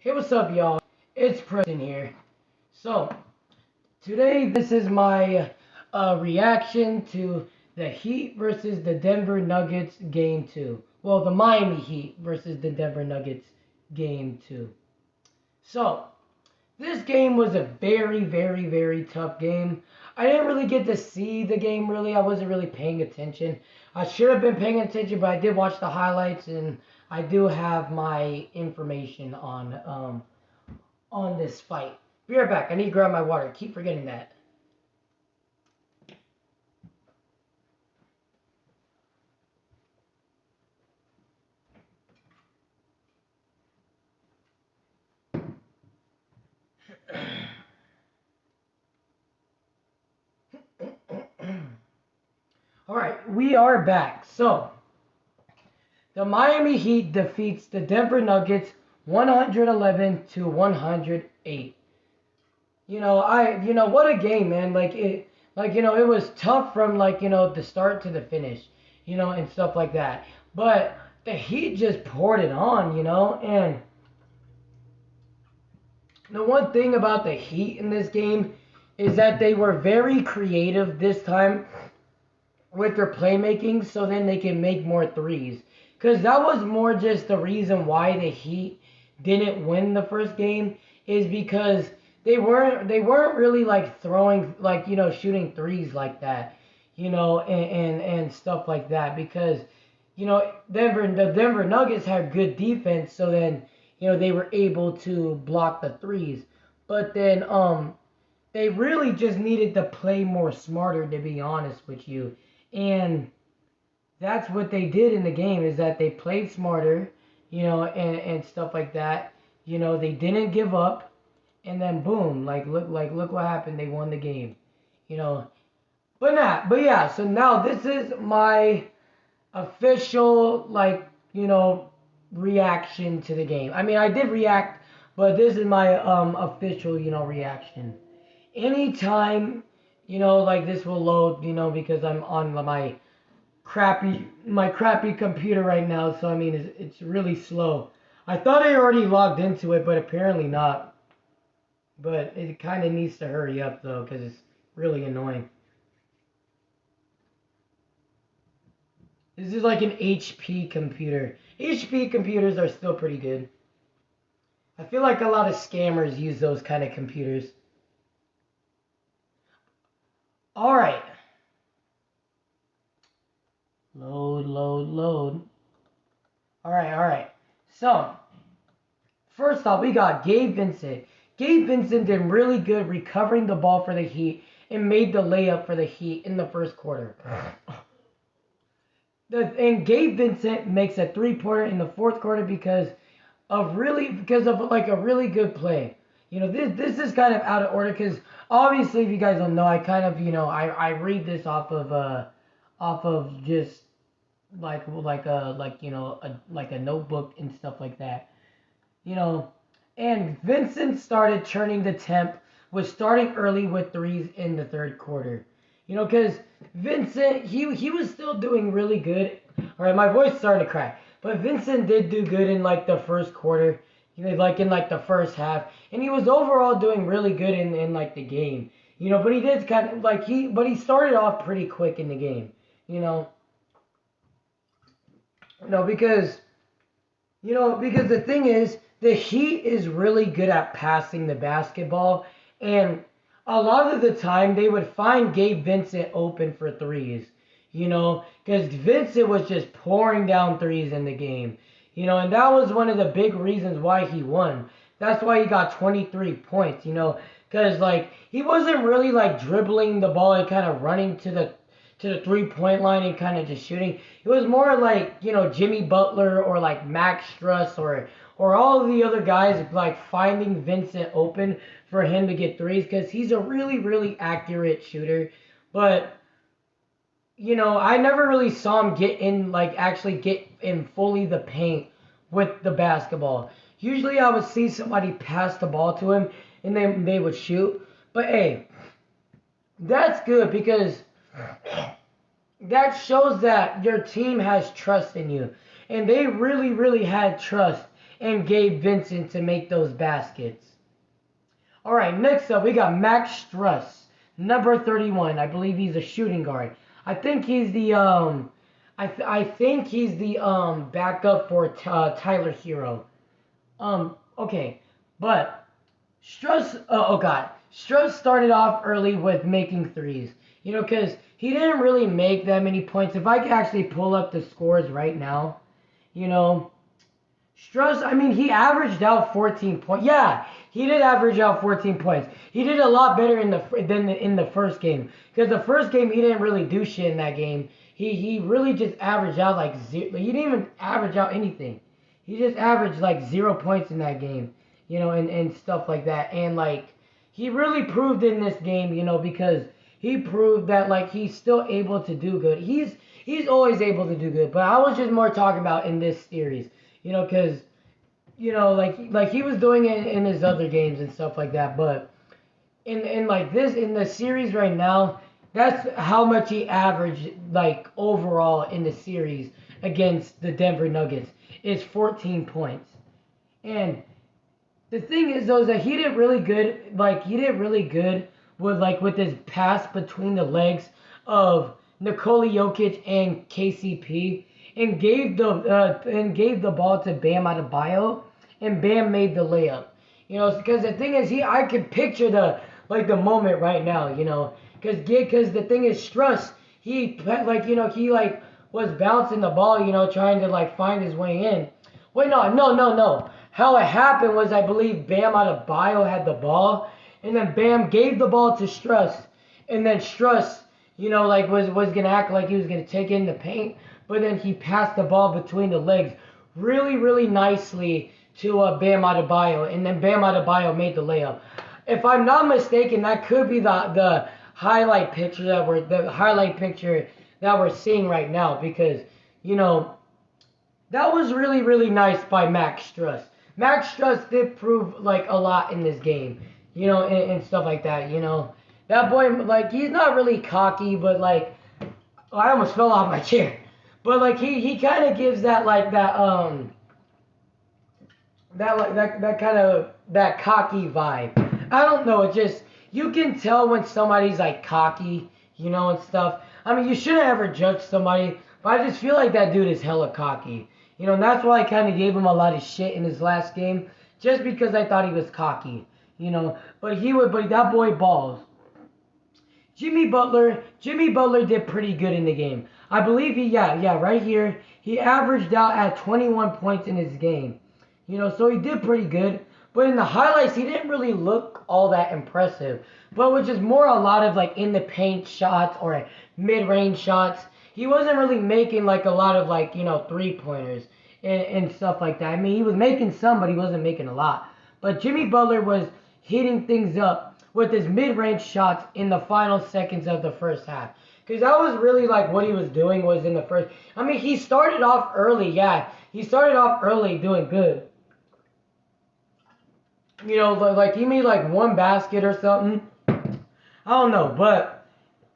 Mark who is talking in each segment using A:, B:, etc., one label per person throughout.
A: Hey, what's up, y'all? It's Preston here. So, today this is my reaction to the Heat versus the Denver Nuggets Game 2. Well, the Miami Heat versus the Denver Nuggets Game 2. So, this game was a very, very, very tough game. I didn't really get to see the game, really. I wasn't really paying attention. I should have been paying attention, but I did watch the highlights, and I do have my information on this fight. Be right back. I need to grab my water. Keep forgetting that. All right, we are back. So, the Miami Heat defeats the Denver Nuggets 111 to 108. What a game, man. It was tough from the start to the finish, and stuff like that. But the Heat just poured it on, and the one thing about the Heat in this game is that they were very creative this time with their playmaking so then they can make more threes. Because that was more just the reason why the Heat didn't win the first game is because they weren't really like throwing shooting threes like that, and stuff like that because the Denver Nuggets had good defense so then they were able to block the threes. But then they really just needed to play more smarter, to be honest with you. And that's what they did in the game is that they played smarter, and stuff like that. They didn't give up, and then boom, look what happened. They won the game, you know. But yeah. So now this is my official reaction to the game. I mean, I did react, but this is my official reaction. Anytime like this will load, because I'm on my crappy computer right now, so I mean it's really slow. I thought I already logged into it, but apparently not. But it kind of needs to hurry up though, because it's really annoying. This is like an HP computer. HP computers are still pretty good. I feel like a lot of scammers use those kind of computers. All right. Load. All right. So, first off, we got Gabe Vincent. Gabe Vincent did really good recovering the ball for the Heat and made the layup for the Heat in the first quarter. And Gabe Vincent makes a three-pointer in the fourth quarter because of like a really good play. This is kind of out of order because obviously, if you guys don't know, I kind of I read this off of just like a notebook and stuff like that. You know, and Vincent started turning the temp was starting early with threes in the third quarter. Because Vincent, he was still doing really good. All right, my voice started to crack. But Vincent did do good in like the first quarter, like in like the first half, and he was overall doing really good in like the game. But he did kind of but he started off pretty quick in the game. You know, because because the thing is, the Heat is really good at passing the basketball, and a lot of the time they would find Gabe Vincent open for threes, because Vincent was just pouring down threes in the game, and that was one of the big reasons why he won. That's why he got 23 points, because he wasn't really like dribbling the ball and kind of running to the 3-point line and kind of just shooting. It was more like, Jimmy Butler or like Max Struss or all of the other guys like finding Vincent open for him to get threes because he's a really, really accurate shooter. But, I never really saw him actually get in fully the paint with the basketball. Usually I would see somebody pass the ball to him and then they would shoot. But hey, that's good because that shows that your team has trust in you. And they really, really had trust and Gabe Vincent to make those baskets. All right, next up we got Max Struss, number 31. I believe he's a shooting guard. I think he's the I think he's the backup for Tyler Hero. Okay, but Struss, oh God, Struss started off early with making threes. You know, because he didn't really make that many points. If I could actually pull up the scores right now, you know, Struss, I mean, he averaged out 14 points. Yeah, he did average out 14 points. He did a lot better than in the first game. Because the first game, he didn't really do shit in that game. He really just averaged out like zero. He didn't even average out anything. He just averaged like 0 points in that game, you know, and stuff like that. And like, he really proved in this game, you know, because he proved that like he's still able to do good. He's always able to do good. But I was just more talking about in this series. You know, because, you know, like he was doing it in his other games and stuff like that. But in like this, in the series right now, that's how much he averaged, like, overall in the series against the Denver Nuggets. Is 14 points. And the thing is, though, is that he did really good. Like, he did really good with his pass between the legs of Nikola Jokic and KCP, and gave the ball to Bam Adebayo, and Bam made the layup. You know, because the thing is, I could picture the moment right now. You know, because the thing is, Struss, he was bouncing the ball, you know, trying to like find his way in. Wait, no. How it happened was, I believe Bam Adebayo had the ball, and then Bam gave the ball to Struss, and then Struss, you know, like was gonna act like he was gonna take in the paint, but then he passed the ball between the legs really nicely to Bam Adebayo, and then Bam Adebayo made the layup. If I'm not mistaken, that could be the highlight picture that we're seeing right now, because, you know, that was really nice by Max Struss. Max Struss did prove like a lot in this game, you know, and stuff like that. You know, that boy, like, he's not really cocky, but like, oh, I almost fell off my chair. But like, he kind of gives that like that cocky vibe. I don't know. It just, you can tell when somebody's like cocky, you know, and stuff. I mean, you shouldn't ever judge somebody, but I just feel like that dude is hella cocky. You know, and that's why I kind of gave him a lot of shit in his last game, just because I thought he was cocky. You know, but that boy balls. Jimmy Butler did pretty good in the game. I believe right here, he averaged out at 21 points in his game. You know, so he did pretty good. But in the highlights, he didn't really look all that impressive. But which is more a lot of like in the paint shots or mid-range shots. He wasn't really making like a lot of like, you know, three-pointers and stuff like that. I mean, he was making some, but he wasn't making a lot. But Jimmy Butler was hitting things up with his mid-range shots in the final seconds of the first half. Because that was really like what he was doing was in the first. I mean, he started off early, yeah. He started off early doing good. You know, like he made like one basket or something. I don't know, but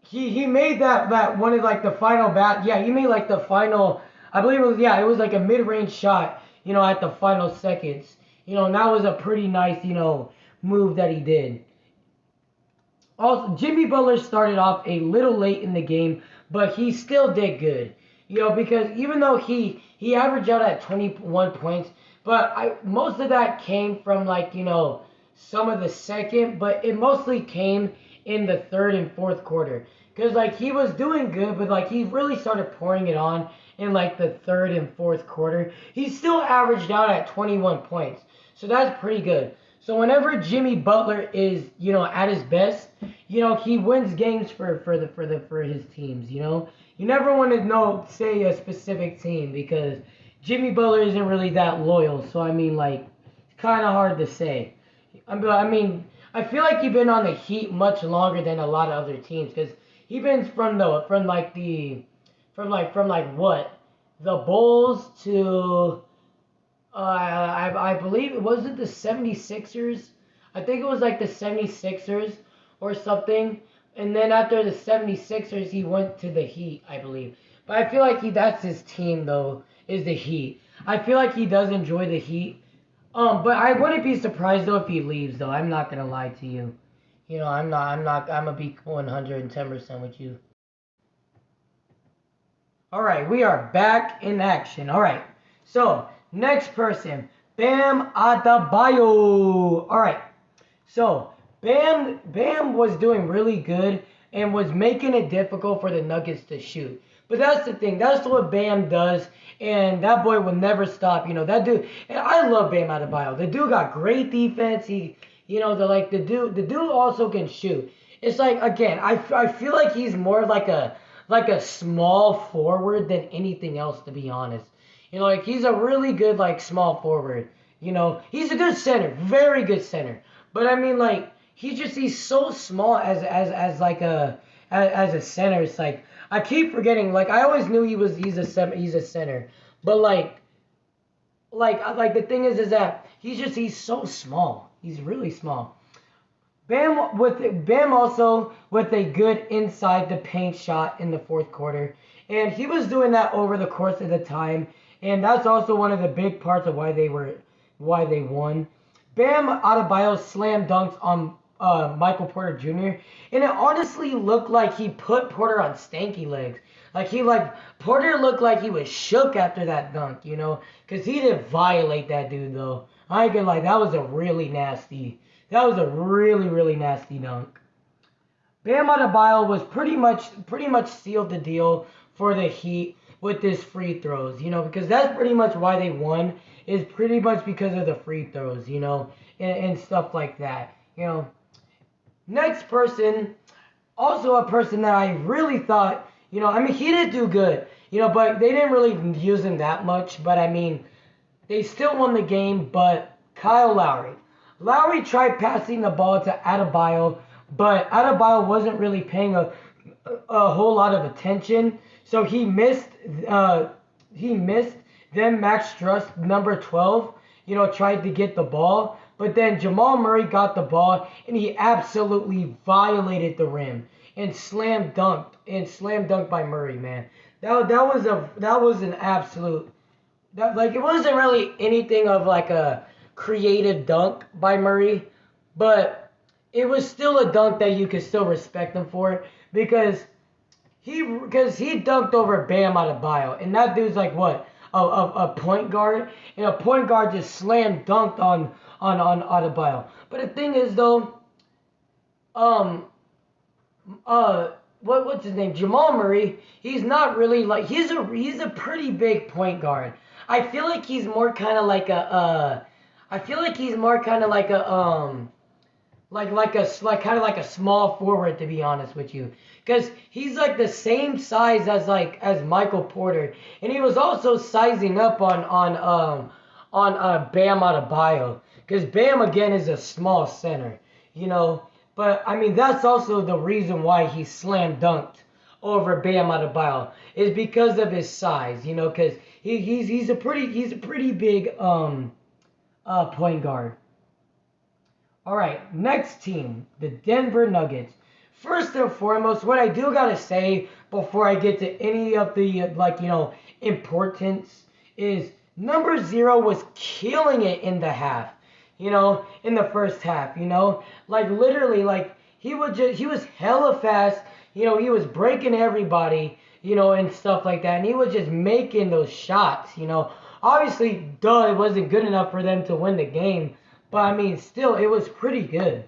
A: he made that one of like the final he made like the final, I believe it was like a mid-range shot, you know, at the final seconds. You know, and that was a pretty nice, you know, move that he did. Also, Jimmy Butler started off a little late in the game, but he still did good. You know, because even though he averaged out at 21 points, but most of that came from like, you know, some of the second, but it mostly came in the third and fourth quarter. Because like he was doing good, but like he really started pouring it on in like the third and fourth quarter. He still averaged out at 21 points. So that's pretty good. So whenever Jimmy Butler is, you know, at his best, you know, he wins games for his teams, you know. You never want to say a specific team, because Jimmy Butler isn't really that loyal. So I mean, like, it's kind of hard to say. I mean, I feel like he's been on the Heat much longer than a lot of other teams, because he's been from what, the Bulls to I believe it wasn't the 76ers. I think it was like the 76ers or something. And then after the 76ers, he went to the Heat, I believe. But I feel like that's his team, though, is the Heat. I feel like he does enjoy the Heat But I wouldn't be surprised though if he leaves though. I'm not gonna lie to you. I'm gonna be 110% with you. All right, we are back in action. All right, so next person, Bam Adebayo. All right, so Bam was doing really good and was making it difficult for the Nuggets to shoot. But that's the thing. That's what Bam does, and that boy will never stop. That dude. And I love Bam Adebayo. The dude got great defense. The dude also can shoot. It's like again, I feel like he's more like a small forward than anything else, to be honest. Like he's a really good like small forward. He's a good center, very good center. But I mean, like he's so small as a center. It's like I keep forgetting. Like I always knew he's a center, but like the thing is that he's so small. He's really small. Bam also with a good inside the paint shot in the fourth quarter, and he was doing that over the course of the time, and that's also one of the big parts of why they won. Bam Adebayo slam dunks on Michael Porter Jr. and it honestly looked like he put Porter on stanky legs. Like Porter looked like he was shook after that dunk, because he didn't violate that dude though. I ain't gonna lie, that was a really, really nasty dunk. Bam Adebayo was pretty much sealed the deal for the Heat with his free throws, because that's pretty much why they won is pretty much because of the free throws, and stuff like that. Next person, also a person that I really thought, I mean, he did do good, but they didn't really use him that much, but I mean, they still won the game, but Kyle Lowry. Lowry tried passing the ball to Adebayo, but Adebayo wasn't really paying a whole lot of attention, so he missed. He missed. Then Max Struss, number 12, tried to get the ball, but then Jamal Murray got the ball and he absolutely violated the rim and slam dunked by Murray, man. That was an absolute like it wasn't really anything of like a creative dunk by Murray, but it was still a dunk that you could still respect him for because he dunked over Bam Adebayo, and that dude's like what a point guard, and a point guard just slam dunked on Adebayo. But the thing is though, um what's his name? Jamal Murray. He's not really like he's a pretty big point guard. I feel like he's more kind of like I feel like he's more kind of like like kind of like a small forward, to be honest with you, because he's like the same size as Michael Porter, and he was also sizing up on Bam Adebayo, because Bam again is a small center, you know. But I mean that's also the reason why he slam dunked over Bam Adebayo is because of his size, because he's a pretty big point guard. All right, next team, the Denver Nuggets. First and foremost, what I do gotta say before I get to any of the importance is number zero was killing it in the half. In the first half. Like literally, like he was hella fast. He was breaking everybody. And stuff like that, and he was just making those shots. Obviously, duh, it wasn't good enough for them to win the game. But I mean, still, it was pretty good.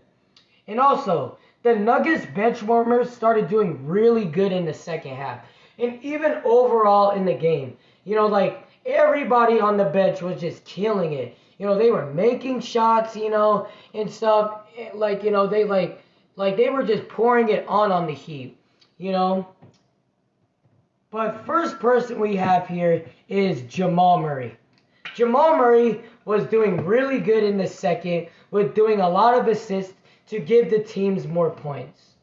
A: And also, the Nuggets bench warmers started doing really good in the second half. And even overall in the game. Like everybody on the bench was just killing it. They were making shots, and stuff. They were just pouring it on the Heat, you know. But first person we have here is Jamal Murray. Jamal Murray was doing really good in the second with doing a lot of assists to give the teams more points.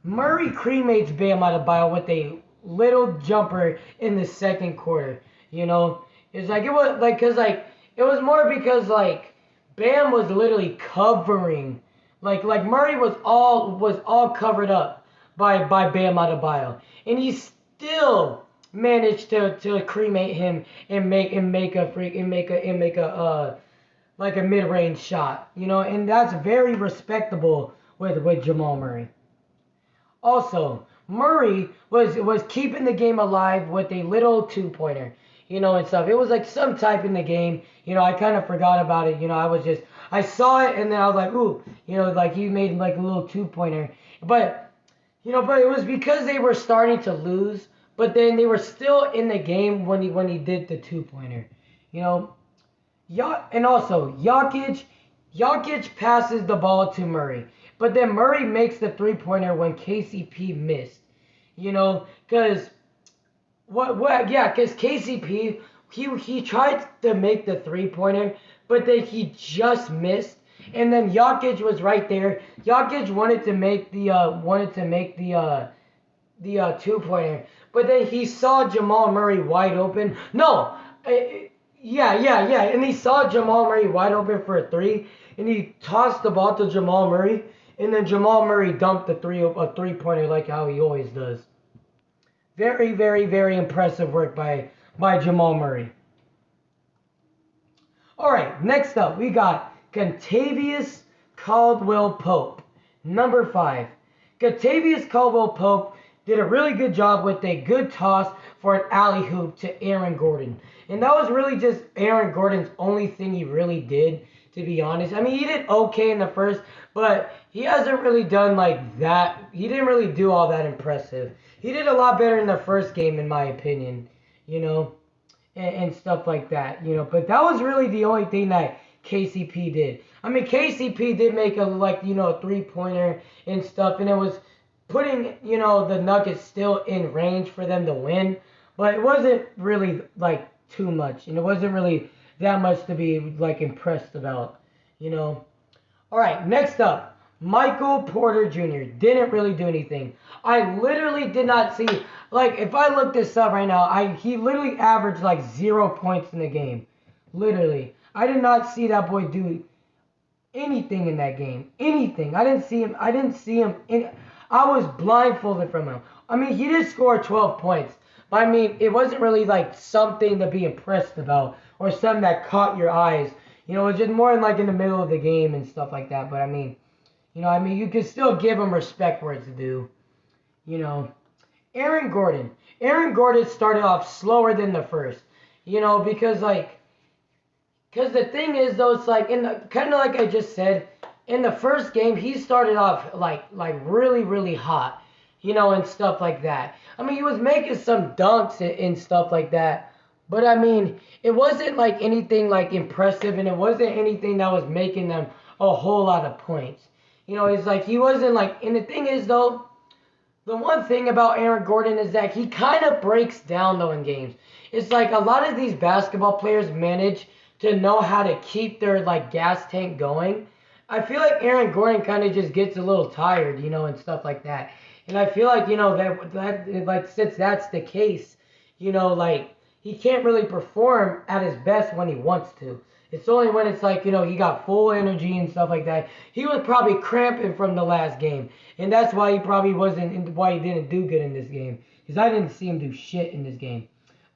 A: Murray cremates Bam Adebayo with a little jumper in the second quarter. It's like it was like cause like it was more because like Bam was literally covering like Murray was all covered up by Bam Adebayo, and he still managed to cremate him and make a freak and make a like a mid-range shot, and that's very respectable with Jamal Murray. Also, Murray was keeping the game alive with a little two-pointer, and stuff. It was like some type in the game, I kind of forgot about it, I saw it and then I was like, ooh, like he made like a little two-pointer, but but it was because they were starting to lose, but then they were still in the game when he did the two-pointer, you know. And also, Jokic passes the ball to Murray, but then Murray makes the three-pointer when KCP missed. Because because KCP he tried to make the three-pointer, but then he just missed, and then Jokic was right there. Jokic wanted to make the two-pointer, but then he saw Jamal Murray wide open. No, yeah, and he saw Jamal Murray wide open for a three, and he tossed the ball to Jamal Murray, and then Jamal Murray dumped a three-pointer like how he always does. Very, very, very impressive work by Jamal Murray. All right, next up we got Kentavious Caldwell-Pope, number 5. Kentavious Caldwell-Pope did a really good job with a good toss for an alley-oop to Aaron Gordon. And that was really just Aaron Gordon's only thing he really did, to be honest. I mean, he did okay in the first, but he hasn't really done like that. He didn't really do all that impressive. He did a lot better in the first game, in my opinion, and stuff like that, But that was really the only thing that KCP did. I mean, KCP did make a three-pointer and stuff, and it was putting, the Nuggets still in range for them to win, but it wasn't really like too much, and it wasn't really that much to be like impressed about, All right, next up, Michael Porter Jr. didn't really do anything. I literally did not see, if I look this up right now, he literally averaged 0 points in the game. Literally. I did not see that boy do anything in that game. Anything. I didn't see him. I was blindfolded from him. I mean, he did score 12 points. But I mean, it wasn't really something to be impressed about or something that caught your eyes. It was just more in the middle of the game and stuff like that. But I mean, you can still give him respect where it's due. Aaron Gordon. Aaron Gordon started off slower than the first. Because the thing is though, it's kind of like I just said, in the first game he started off really, really hot. And stuff like that. I mean, he was making some dunks and stuff like that. But I mean, it wasn't anything impressive, and it wasn't anything that was making them a whole lot of points. It's he wasn't and the thing is though, the one thing about Aaron Gordon is that he kind of breaks down though in games. It's a lot of these basketball players manage to know how to keep their gas tank going. I feel like Aaron Gordon kind of just gets a little tired, and stuff like that. And I feel that since that's the case, he can't really perform at his best when he wants to. It's only when it's he got full energy and stuff like that. He was probably cramping from the last game. And that's why he probably why he didn't do good in this game. Because I didn't see him do shit in this game.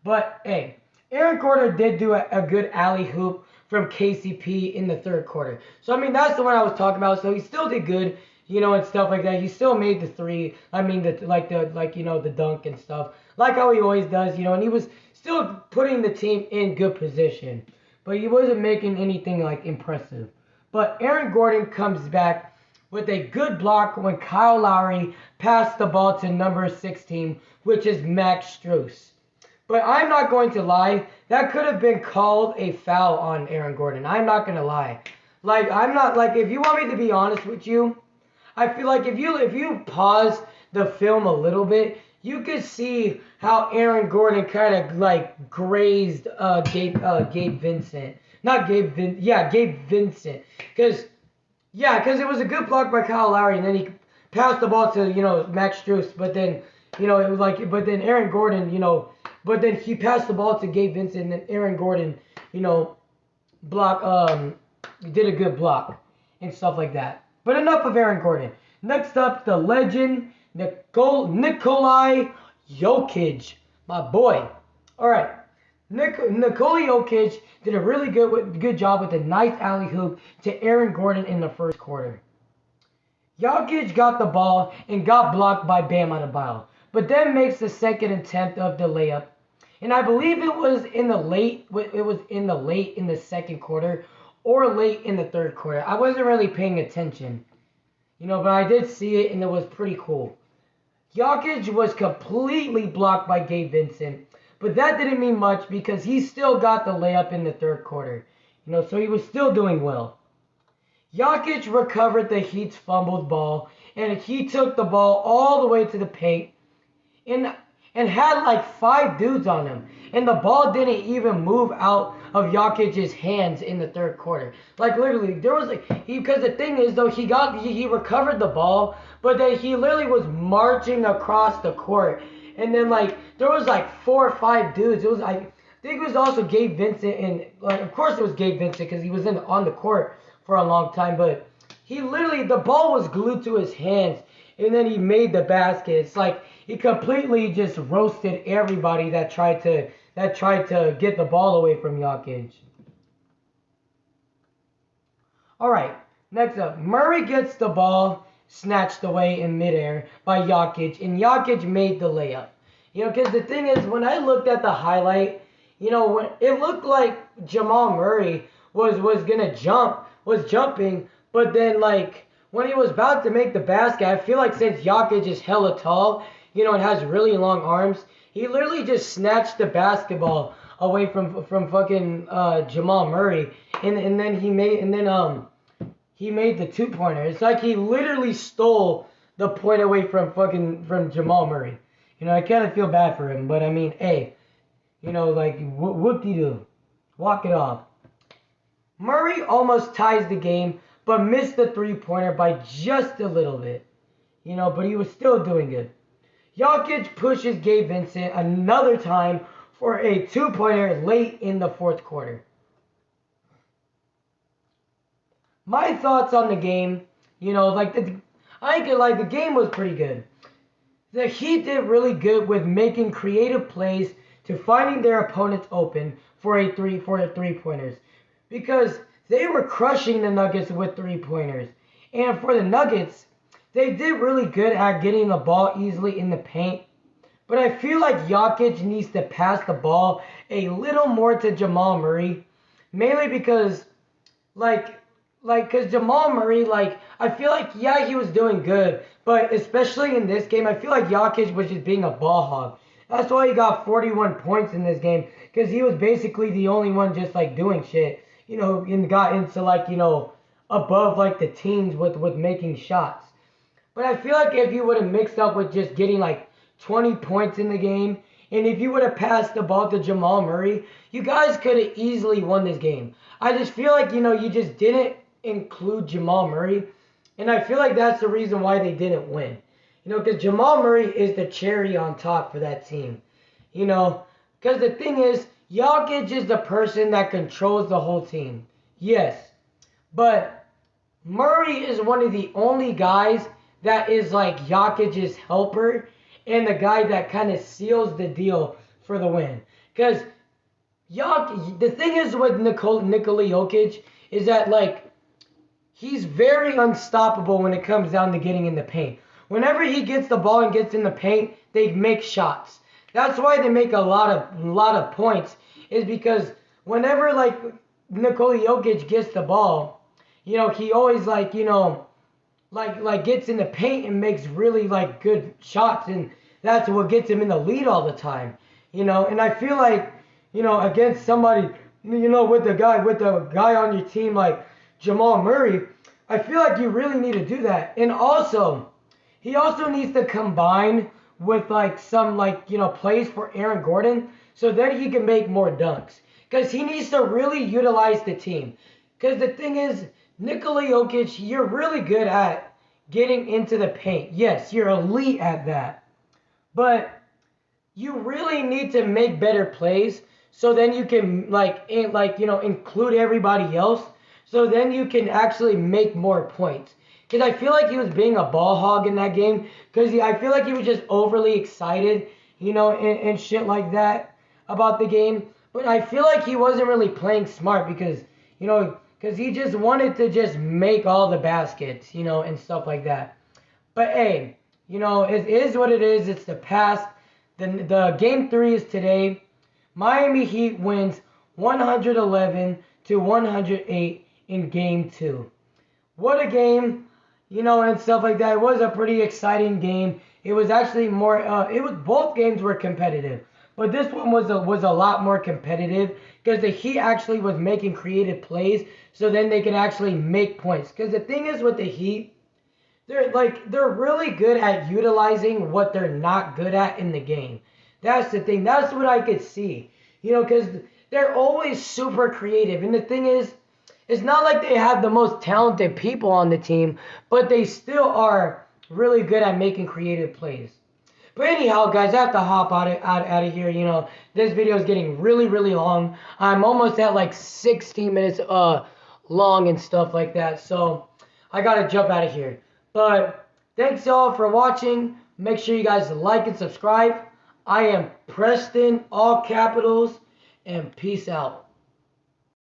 A: But, hey, Aaron Gordon did do a good alley-oop from KCP in the third quarter. So, I mean, that's the one I was talking about. So, he still did good, and stuff like that. He still made the three. I mean, the dunk and stuff. Like how he always does, and he was still putting the team in good position. But he wasn't making anything impressive. But Aaron Gordon comes back with a good block when Kyle Lowry passed the ball to number 16, which is Max Strus. But I'm not going to lie, that could have been called a foul on Aaron Gordon. I'm not going to lie. I'm not, if you want me to be honest with you, I feel like if you pause the film a little bit, you could see how Aaron Gordon kind of grazed Gabe Vincent. Not Gabe Vincent. Yeah, Gabe Vincent. Because it was a good block by Kyle Lowry, and then he passed the ball to, Max Strus, but then, it was but then Aaron Gordon, but then he passed the ball to Gabe Vincent, and then Aaron Gordon, did a good block and stuff like that. But enough of Aaron Gordon. Next up, the legend, Nikolai Jokic, my boy. All right. Nikola Jokic did a really good job with a nice alley hoop to Aaron Gordon in the first quarter. Jokic got the ball and got blocked by Bam Adebayo, but then makes the second attempt of the layup. And I believe it was in the late in the second quarter or late in the third quarter. I wasn't really paying attention, but I did see it and it was pretty cool. Jokic was completely blocked by Gabe Vincent, but that didn't mean much because he still got the layup in the third quarter. So he was still doing well. Jokic recovered the Heat's fumbled ball, and he took the ball all the way to the paint and had like 5 dudes on him. And the ball didn't even move out of Jokic's hands in the third quarter. Like literally, there was because the thing is though, he recovered the ball, but then he literally was marching across the court. And then there was 4 or 5 dudes. It was I think it was also Gabe Vincent, and of course it was Gabe Vincent because he was on the court for a long time, but he literally, the ball was glued to his hands, and then he made the basket. It's like he completely just roasted everybody that tried to get the ball away from Jokic. All right, next up, Murray gets the ball snatched away in midair by Jokic, and Jokic made the layup. Because the thing is, when I looked at the highlight, when it looked like Jamal Murray was jumping, but then when he was about to make the basket, I feel like since Jokic is hella tall, and has really long arms, he literally just snatched the basketball away from fucking Jamal Murray, and then he made the 2-pointer. It's like he literally stole the point away from Jamal Murray. I kind of feel bad for him, but I mean, hey, whoop-de-doo, walk it off. Murray almost ties the game, but missed the 3-pointer by just a little bit. But he was still doing good. Jokic pushes Gabe Vincent another time for a 2-pointer late in the fourth quarter. My thoughts on the game, the game was pretty good. The Heat did really good with making creative plays to finding their opponents open for the 3-pointers. Because they were crushing the Nuggets with 3-pointers. And for the Nuggets, they did really good at getting the ball easily in the paint. But I feel like Jokic needs to pass the ball a little more to Jamal Murray. Mainly because, because Jamal Murray, I feel like, yeah, he was doing good. But especially in this game, I feel like Jokic was just being a ball hog. That's why he got 41 points in this game. Because he was basically the only one just, doing shit. And got into above the teams with making shots. But I feel like if you would have mixed up with just getting 20 points in the game, and if you would have passed the ball to Jamal Murray, you guys could have easily won this game. I just feel like, you just didn't include Jamal Murray, and I feel like that's the reason why they didn't win. Because Jamal Murray is the cherry on top for that team. Because the thing is, Jokic is the person that controls the whole team. Yes. But Murray is one of the only guys that is Jokic's helper and the guy that kind of seals the deal for the win. Because the thing is with Nikola Jokic is that he's very unstoppable when it comes down to getting in the paint. Whenever he gets the ball and gets in the paint, they make shots. That's why they make a lot of points, is because whenever Nikola Jokic gets the ball, he always gets in the paint and makes really good shots, and that's what gets him in the lead all the time. And I feel against somebody, with the guy on your team like Jamal Murray, I feel like you really need to do that. And also, he also needs to combine with some plays for Aaron Gordon, so then he can make more dunks. Because he needs to really utilize the team. Because the thing is, Nikola Jokic, you're really good at getting into the paint. Yes, you're elite at that. But you really need to make better plays, so then you can include everybody else, so then you can actually make more points. Because I feel like he was being a ball hog in that game. Because I feel like he was just overly excited, and shit like that about the game. But I feel like he wasn't really playing smart because, because he just wanted to just make all the baskets, and stuff like that. But hey, it is what it is. It's the past. The game 3 is today. Miami Heat wins 111 to 108 in game 2. What a game, and stuff like that. It was a pretty exciting game. It was actually more. Both games were competitive, but this one was a lot more competitive because the Heat actually was making creative plays, so then they could actually make points. Because the thing is with the Heat, they're really good at utilizing what they're not good at in the game. That's the thing. That's what I could see. Because they're always super creative, and the thing is, it's not like they have the most talented people on the team, but they still are really good at making creative plays. But anyhow, guys, I have to hop out of here. This video is getting really, really long. I'm almost at like 16 minutes long and stuff like that. So I gotta jump out of here. But thanks y'all for watching. Make sure you guys like and subscribe. I am Preston, all capitals, and peace out.